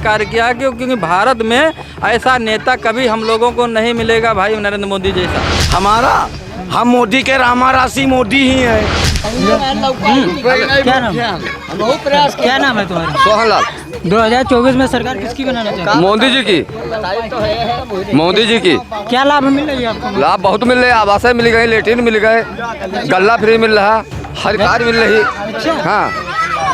कार्य किया है क्योंकि भारत में ऐसा नेता कभी हम लोगों को नहीं मिलेगा भाई, नरेंद्र मोदी जैसा। हम मोदी के रामा राशि मोदी ही हैं। क्या नाम है तुम्हारा? सोहनलाल। 2024 में सरकार किसकी बनाना चाहते हैं? मोदी जी की। मोदी जी की। क्या लाभ मिल रही है आपको? लाभ बहुत मिल रहे हैं, आवासें मिल गई, लेटरिन मिल गए, गल्ला फ्री मिल रहा, हर कार्य मिल रही। हाँ,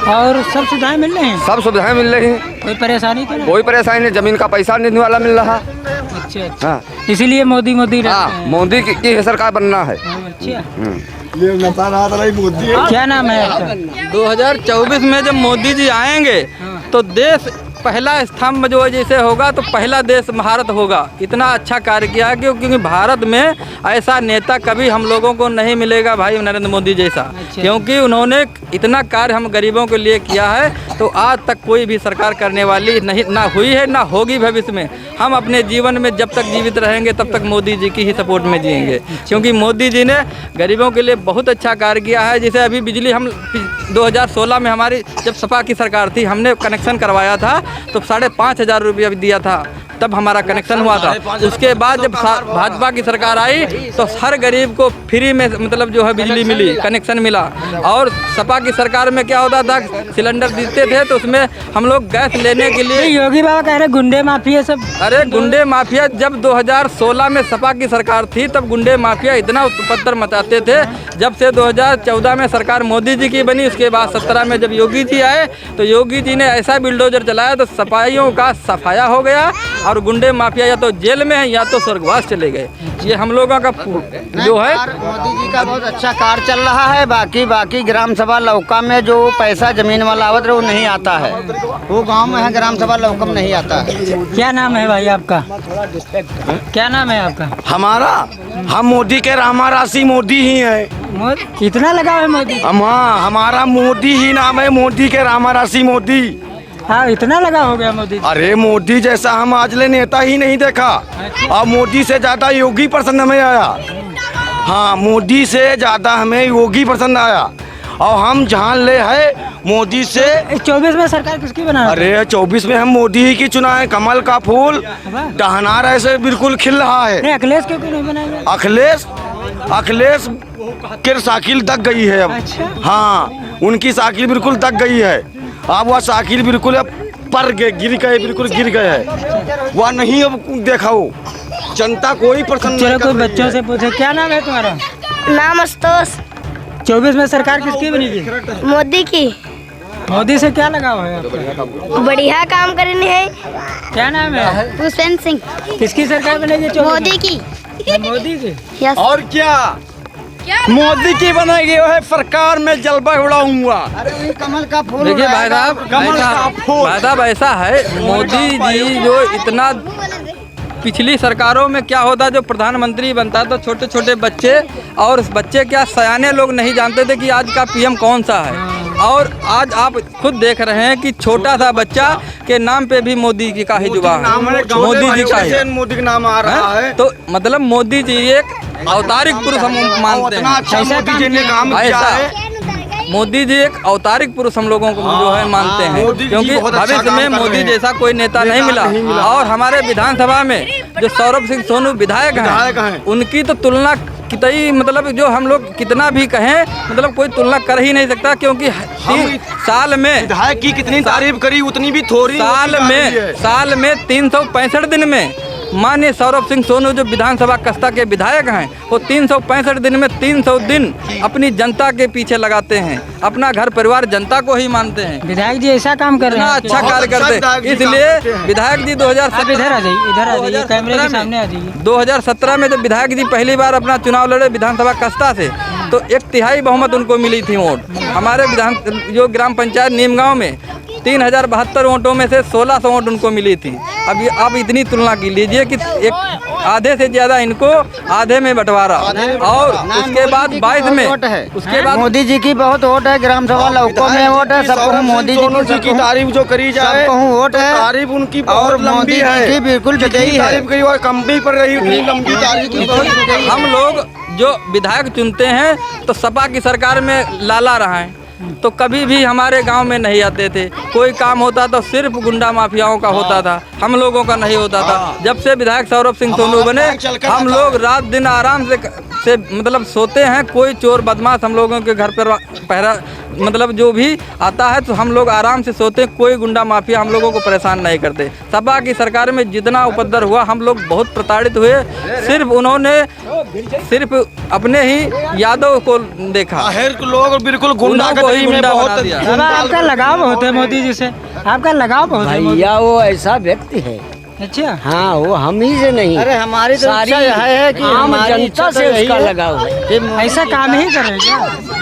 और सब सुविधाएं मिल रही हैं? सब सुविधाएं मिल रही। कोई परेशानी तो नहीं? कोई परेशानी नहीं, जमीन का पैसा देने वाला मिल रहा। अच्छा अच्छा। हाँ, इसीलिए मोदी रहते हाँ, हैं। मोदी की सरकार बनना है। अच्छा। मोदी क्या नाम है आपका? 2024 में जब मोदी जी आएंगे तो देश पहला स्तंभ जो जैसे होगा तो पहला देश भारत होगा। इतना अच्छा कार्य किया है क्योंकि भारत में ऐसा नेता कभी हम लोगों को नहीं मिलेगा भाई, नरेंद्र मोदी जैसा। क्योंकि उन्होंने इतना कार्य हम गरीबों के लिए किया है तो आज तक कोई भी सरकार करने वाली नहीं, ना हुई है ना होगी भविष्य में। हम अपने जीवन में जब तक जीवित रहेंगे तब तक मोदी जी की ही सपोर्ट में जिएंगे, क्योंकि मोदी जी ने गरीबों के लिए बहुत अच्छा कार्य किया है। जैसे अभी बिजली हम 2016 में हमारी जब सपा की सरकार थी, हमने कनेक्शन करवाया था तो 5,500 रुपया दिया था, तब हमारा कनेक्शन हुआ था। उसके बाद जब भाजपा की सरकार आई तो हर गरीब को फ्री में मतलब जो है बिजली मिली, कनेक्शन मिला। और सपा की सरकार में क्या होता था, सिलेंडर देते थे तो उसमें हम लोग गैस लेने के लिए योगी बाबा कह रहे गुंडे माफिया सब। अरे गुंडे माफिया, जब 2016 में सपा की सरकार थी तब गुंडे माफिया इतना उपद्रव मचाते थे। जब से 2014 में सरकार मोदी जी की बनी, उसके बाद 17 में जब योगी जी आए तो योगी जी ने ऐसा बिल्डोजर चलाया तो सफाइयों का सफाया हो गया और गुंडे माफिया या तो जेल में है या तो स्वर्गवास चले गए। ये हम लोगों का जो है मोदी जी का बहुत अच्छा कार्य चल रहा है। बाकी ग्राम सभा लौका में जो पैसा जमीन वाला आवत रहे वो नहीं आता है, वो गांव में है, ग्राम सभा लौका में नहीं आता है। क्या नाम है भाई आपका? क्या नाम है आपका? हम मोदी के रामा राशि मोदी ही हैं। इतना लगा है मोदी? हमारा मोदी ही नाम है, मोदी के रामा राशि मोदी। हाँ, इतना लगा हो गया मोदी? अरे मोदी जैसा हम आज ले नेता ही नहीं देखा, और मोदी से ज्यादा योगी पसंद हमें आया। हाँ, मोदी से ज्यादा हमें योगी पसंद आया और हम जान ले है मोदी से। 24 में सरकार किसकी बना? अरे 24 में हम मोदी ही की चुना है। कमल का फूल टहनार ऐसे बिल्कुल खिल रहा है। अखिलेश क्यों नहीं बनाएंगे? अखिलेश की साइकिल दक गई है अब। अच्छा। हाँ, उनकी साइकिल बिल्कुल दक गई है। अब वह साइकिल बिल्कुल पर गिर गए, बिल्कुल गिर गए है। वह नहीं अब देखा हो, जनता कोई पसंद चलो नहीं कोई कर रही बच्चों से पूछे। क्या नाम है तुम्हारा? नाम आशुतोष। 24 में सरकार किसकी बनेगी? मोदी की। मोदी से क्या लगाव है आपका? बढ़िया काम करनी है। क्या नाम है? पुष्पेंद्र सिंह। किसकी सरकार बनेगी? मोदी की। मोदी की। यस। और क्या मोदी की बनाएगी वह सरकार में जलवा उड़ाऊंगा। कमल का फूल। देखिए भाई साहब ऐसा है, मोदी जी जो इतना पिछली सरकारों में क्या होता, जो प्रधानमंत्री बनता तो छोटे छोटे बच्चे और बच्चे क्या सयाने लोग नहीं जानते थे कि आज का पीएम कौन सा है। और आज आप खुद देख रहे हैं कि छोटा सा बच्चा के नाम पे भी मोदी जी का ही जुबान है, मोदी जी का ही मोदी का नाम आ रहा है। तो मतलब मोदी जी एक अवतारिक पुरुष हम मानते हैं। मोदी जी ने काम किया है। मोदी जी एक अवतारिक पुरुष हम लोगों को जो है मानते हैं, क्योंकि भविष्य में मोदी जैसा कोई नेता नहीं मिला। और हमारे विधानसभा में जो सौरभ सिंह सोनू विधायक हैं, उनकी तो तुलना कितनी मतलब जो हम लोग कितना भी कहें मतलब कोई तुलना कर ही नहीं सकता, क्योंकि साल में विधायक की कितनी तारीफ करी उतनी भी थोड़ी। साल में 365 दिन में माननीय सौरभ सिंह सोनू जो विधानसभा कस्ता के विधायक हैं, वो 365 दिन में 300 दिन अपनी जनता के पीछे लगाते हैं, अपना घर परिवार जनता को ही मानते हैं। विधायक जी ऐसा काम कर रहे हैं, अच्छा कार्य करते हैं। इसलिए विधायक जी 2017 इधर आ जाइए, कैमरे के सामने आ जाइए। 2017 में जब विधायक जी पहली बार अपना चुनाव लड़े विधानसभा कस्ता से, तो 1/3 बहुमत उनको मिली थी वोट। हमारे जो ग्राम पंचायत नीमगांव में 3072 वोटों में से 1600 वोट उनको मिली थी। अब आप इतनी तुलना की लीजिए कि एक आधे से ज्यादा इनको आधे में बंटवारा। और उसके बाद 22 में उसके बाद मोदी जी की बहुत वोट है, ग्राम सभा लौकों में वोट है, सबको मोदी जी की तारीफ जो करी जाए वोट है, तारीफ उनकी और मोदी जी की बिल्कुल विजयी है। तारीफ करी और कम भी पड़ रही उतनी लंबी तारीफ। हम लोग जो विधायक चुनते हैं तो सपा की सरकार में लाला रहा है, तो कभी भी हमारे गांव में नहीं आते थे। कोई काम होता तो सिर्फ गुंडा माफियाओं का होता था, हम लोगों का नहीं होता था। जब से विधायक सौरभ सिंह सोनू बने हम लोग रात दिन आराम से मतलब सोते हैं। कोई चोर बदमाश हम लोगों के घर पर पहरा मतलब जो भी आता है तो हम लोग आराम से सोते हैं। कोई गुंडा माफिया हम लोगों को परेशान नहीं करते। सपा की सरकार में जितना उपद्रव हुआ हम लोग बहुत प्रताड़ित हुए। सिर्फ उन्होंने सिर्फ अपने ही यादव को देखा, लोग बिल्कुल गुंडा को ही गुंडा बहुत बना दिया। बाबा आपका लगाव बहुत है मोदी जी से, आपका लगाव बहुत है मोदी। भैया वो ऐसा व्यक्ति है, अच्छा हाँ वो हम ही से नहीं। अरे हमारी तो इच्छा यह है कि आम जनता से उसका लगाव है। ऐसा काम ही कर रहे हैं क्या?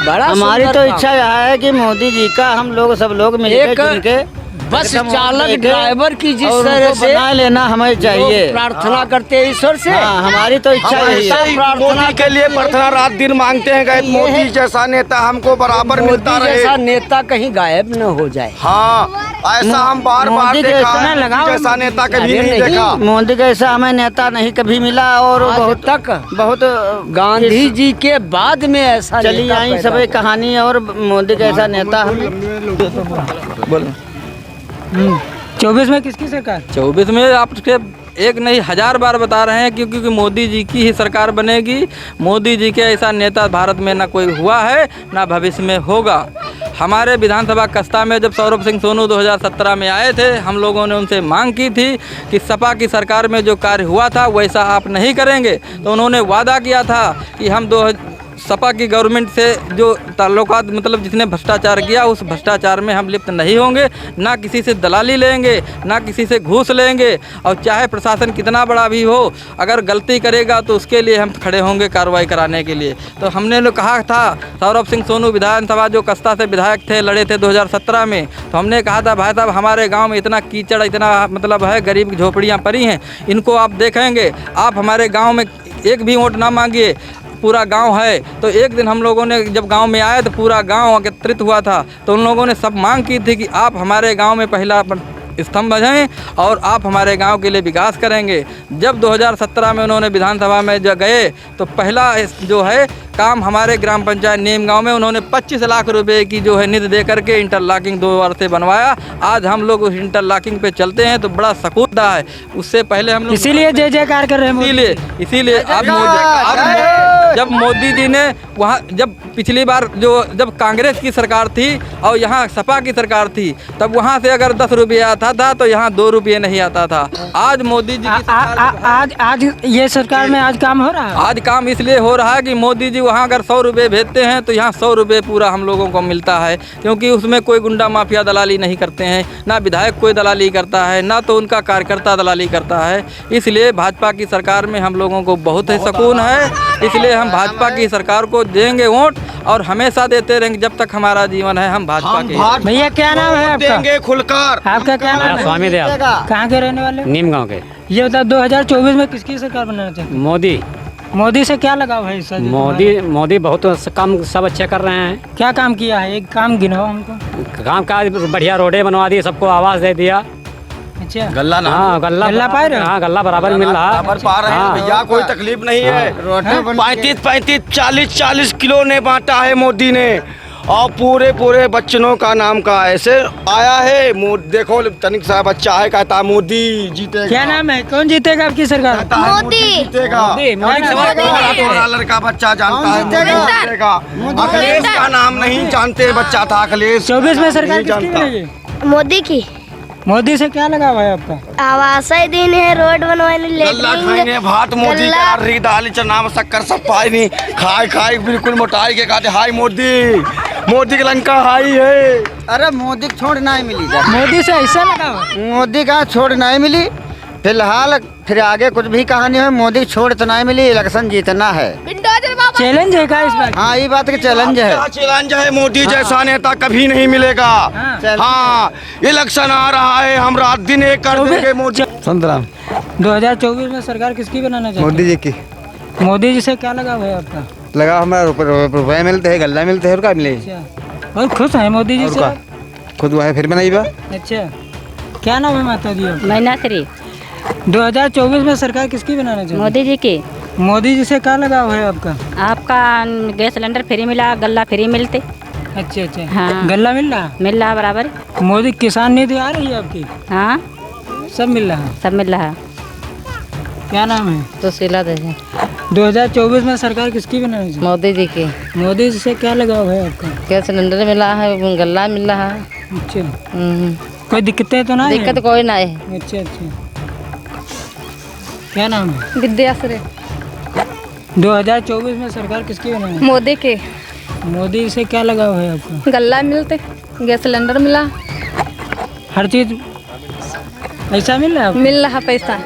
बड़ा हमारी तो इच्छा यह है कि मोदी जी का हम लोग सब लोग मिलकर के बस चालक ड्राइवर की जिस तरह से बना लेना हमें चाहिए। प्रार्थना करते हैं ईश्वर से। हाँ, हमारी तो इच्छा यही है। मोदी के लिए प्रार्थना रात दिन मांगते हैं कि मोदी जैसा नेता हमको बराबर मिलता रहे। जैसा नेता कहीं गायब न हो जाए। हाँ, ऐसा हम बार बार देखा है, जैसा नेता कभी नहीं देखा। मोदी जैसा हमें नेता नहीं कभी मिला और बहुत गांधी जी के बाद में ऐसा चली आई सब कहानी और मोदी जैसा नेता बोलो 24 में किसकी सरकार? 24 में आपके एक नहीं 1000 बार बता रहे हैं क्योंकि मोदी जी की ही सरकार बनेगी। मोदी जी के ऐसा नेता भारत में ना कोई हुआ है ना भविष्य में होगा। हमारे विधानसभा कस्ता में जब सौरभ सिंह सोनू 2017 में आए थे हम लोगों ने उनसे मांग की थी कि सपा की सरकार में जो कार्य हुआ था वैसा आप नहीं करेंगे। तो उन्होंने वादा किया था कि हम सपा की गवर्नमेंट से जो ताल्लुकात मतलब जिसने भ्रष्टाचार किया उस भ्रष्टाचार में हम लिप्त नहीं होंगे, ना किसी से दलाली लेंगे, ना किसी से घूस लेंगे। और चाहे प्रशासन कितना बड़ा भी हो, अगर गलती करेगा तो उसके लिए हम खड़े होंगे कार्रवाई कराने के लिए। तो हमने लोग कहा था, सौरभ सिंह सोनू विधानसभा जो कस्ता से विधायक थे, लड़े थे 2017 में, तो हमने कहा था भाई साहब हमारे गाँव में इतना कीचड़ इतना मतलब है, गरीब की झोपड़ियाँ पड़ी हैं, इनको आप देखेंगे, आप हमारे गाँव में एक भी वोट ना मांगिए, पूरा गांव है। तो एक दिन हम लोगों ने जब गांव में आए तो पूरा गांव एकत्रित हुआ था। तो उन लोगों ने सब मांग की थी कि आप हमारे गांव में पहला स्तंभ बजाएं और आप हमारे गांव के लिए विकास करेंगे। जब 2017 में उन्होंने विधानसभा में जो गए तो पहला जो है काम हमारे ग्राम पंचायत नीम गांव में उन्होंने 25 लाख रुपए की जो है निधि दे करके इंटरलॉकिंग 2 बार से बनवाया। आज हम लोग उस इंटरलॉकिंग पे चलते हैं तो बड़ा सकून है। उससे पहले हम लोग इसीलिए जय जयकार कर रहे हैं। इसीलिए अब जब मोदी जी ने वहाँ जब पिछली बार जब कांग्रेस की सरकार थी और यहाँ सपा की सरकार थी तब वहाँ से अगर 10 रुपये आता था तो यहाँ 2 रुपये नहीं आता था। आज मोदी जी की आज ये सरकार में आज काम हो रहा है। आज काम इसलिए हो रहा है कि मोदी जी वहाँ अगर 100 रुपये भेजते हैं तो यहाँ 100 रुपये पूरा हम लोगों को मिलता है, क्योंकि उसमें कोई गुंडा माफिया दलाली नहीं करते हैं, ना विधायक कोई दलाली करता है, ना तो उनका कार्यकर्ता दलाली करता है। इसलिए भाजपा की सरकार में हम लोगों को बहुत ही सुकून है। इसलिए हम भाजपा की सरकार को देंगे वोट और हमेशा देते रहेंगे जब तक हमारा जीवन है। हम भाजपा के। भैया क्या नाम है आपका? देंगे खुलकर। आपका क्या नाम है? स्वामी दयाल। कहाँ के रहने वाले? नीम गांव के। ये बता 2024 में किसकी सरकार बनाना चाहिए? मोदी। मोदी से क्या लगाव है इस? मोदी बहुत काम सब अच्छे कर रहे हैं। क्या काम किया है? एक काम गिनाओ हमको। काम का बढ़िया रोडें बनवा दी, सबको आवास दे दिया। अच्छा, गल्ला ना, हाँ गल्ला पा रहे हो? हाँ गल्ला बराबर मिल रहा बराबर पा रहे हैं भैया, कोई तकलीफ नहीं है। 35 40 किलो ने बांटा है मोदी ने और पूरे बच्चों का नाम का ऐसे आया है। देखो तनिक सा बच्चा है, कहता है मोदी जीतेगा। क्या नाम है? कौन जीतेगा आपकी सरकार? मोदी जीतेगा। मोदी। लड़का बच्चा जानता है मोदी जीतेगा। अखिलेश का नाम नहीं जानते बच्चा था अखिलेश। 24 में सरकार किसकी बनेगी? मोदी की। मोदी से क्या लगा हुआ है आपका? आवास दिन है, रोड बनवाने, गल्ला खाने भात मोदी का री दाल चना में शक्कर सब पाई नहीं खाई बिल्कुल मोटाई के कहते हाय मोदी की लंका हाई है। अरे मोदी को छोड़ नहीं मिली। मोदी से ऐसा लगा हुआ? मोदी का छोड़ नहीं मिली फिलहाल। फिर आगे कुछ भी कहानी है, मोदी को छोड़ तो नहीं मिली। इलेक्शन जीतना है। चैलेंज है क्या इस बार? हाँ ये बात का चैलेंज है। चैलेंज है, मोदी जैसा नेता कभी नहीं मिलेगा। हाँ इलेक्शन आ रहा है, हम रात दिन एक कर देंगे मोदी। संतराम। 2024 में सरकार किसकी बनाना चाहिए? मोदी जी की। मोदी जी से क्या लगा हुआ है आपका? लगा हमारा रुपये मिलते हैं, गल्ला मिलते है और क्या मिले। और खुश है मोदी जी से? खुद वो है फिर बनाई बा। अच्छा, क्या नाम है माता जी? मैनाश्री। 2024 में सरकार किसकी बनाना चाहिए? मोदी जी की। मोदी जी से क्या लगा हुआ है आपका? आपका गैस सिलेंडर फ्री मिला, गल्ला फ्री मिलते। अच्छा अच्छा हाँ। गल्ला मिल रहा? मिल रहा बराबर। मोदी किसान नीति आ रही है आपकी? हाँ सब मिल रहा? सब मिल रहा। क्या नाम है? तो सिला दे 2024 में सरकार किसकी बनानी चाहिए? मोदी जी की। मोदी से क्या लगाव है आपका? गैस सिलेंडर मिला है, गल्ला मिल रहा है। अच्छा, कोई दिक्कतें तो नहीं? दिक्कत कोई ना है। अच्छा अच्छा, क्या नाम है? विद्याश्री। 2024 में सरकार किसकी बनानी? मोदी के। मोदी से क्या लगाव है आपका? गल्ला मिलते, गैस सिलेंडर मिला, हर चीज पैसा मिल रहा है आपको? मिल रहा पैसा।